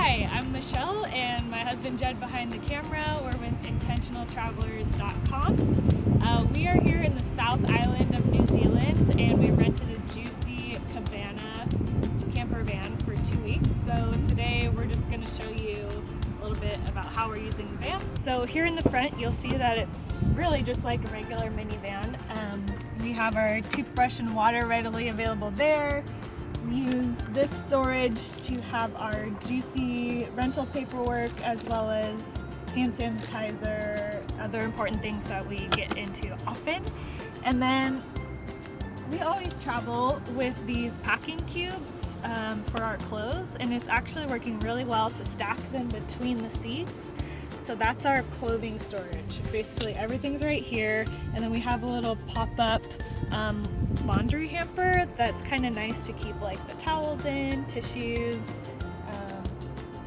Hi, I'm Michelle and my husband Jed behind the camera. We're with intentionaltravelers.com. We are here in the South Island of New Zealand and we rented a Jucy Cabana Campervan for 2 weeks. So today we're just going to show you a little bit about how we're using the van. So here in the front you'll see that it's really just like a regular minivan. We have our toothbrush and water readily available there. We use this storage to have our Jucy rental paperwork as well as hand sanitizer, other important things that we get into often. And then we always travel with these packing cubes for our clothes, and it's actually working really well to stack them between the seats. So that's our clothing storage. Basically everything's right here, and then we have a little pop-up laundry hamper that's kind of nice to keep like the towels in, tissues.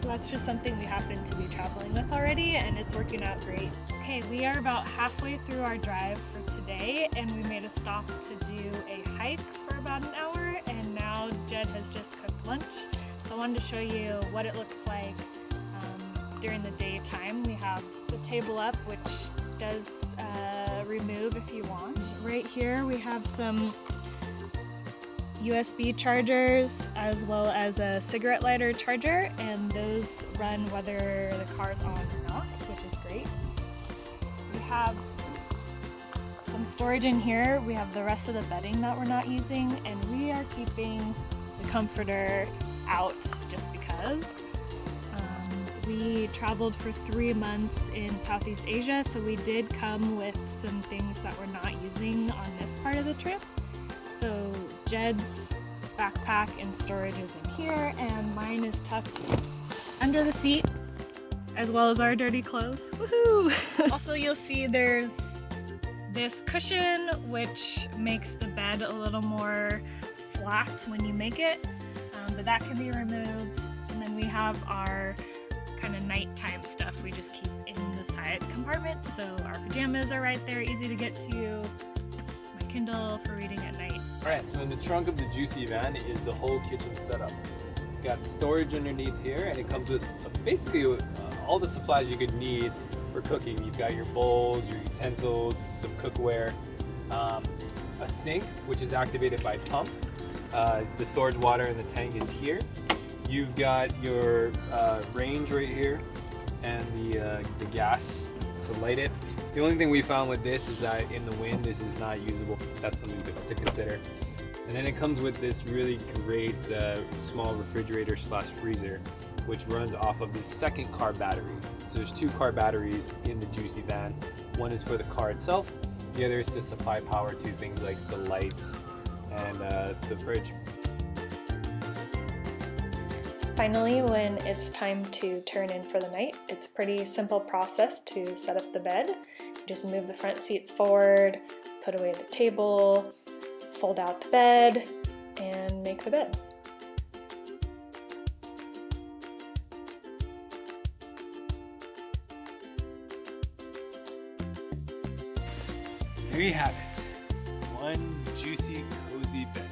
So that's just something we happen to be traveling with already, and it's working out great. Okay, we are about halfway through our drive for today, and we made a stop to do a hike for about an hour, and now Jed has just cooked lunch. So I wanted to show you what it looks like during the daytime. We have the table up, which does remove if you want. Right here we have some USB chargers as well as a cigarette lighter charger, and those run whether the car's on or not, which is great. We have some storage in here. We have the rest of the bedding that we're not using, and we are keeping the comforter out just because. We traveled for 3 months in Southeast Asia, so we did come with some things that we're not using on this part of the trip. So Jed's backpack and storage is in here, and mine is tucked under the seat, as well as our dirty clothes. Woohoo! Also, you'll see there's this cushion, which makes the bed a little more flat when you make it, but that can be removed. And then we have our kind of nighttime stuff we just keep in the side compartment. So our pajamas are right there, easy to get to. My Kindle for reading at night. Alright, so in the trunk of the Jucy van is the whole kitchen setup. Got storage underneath here, and it comes with basically all the supplies you could need for cooking. You've got your bowls, your utensils, some cookware, a sink which is activated by pump. The storage water in the tank is here. You've got your range right here and the gas to light it. The only thing we found with this is that in the wind this is not usable. That's something to consider. And then it comes with this really great small refrigerator slash freezer, which runs off of the second car battery. So there's 2 car batteries in the Jucy van. One is for the car itself, the other is to supply power to things like the lights and the fridge. Finally, when it's time to turn in for the night, it's a pretty simple process to set up the bed. You just move the front seats forward, put away the table, fold out the bed, and make the bed. There you have it. One juicy, cozy bed.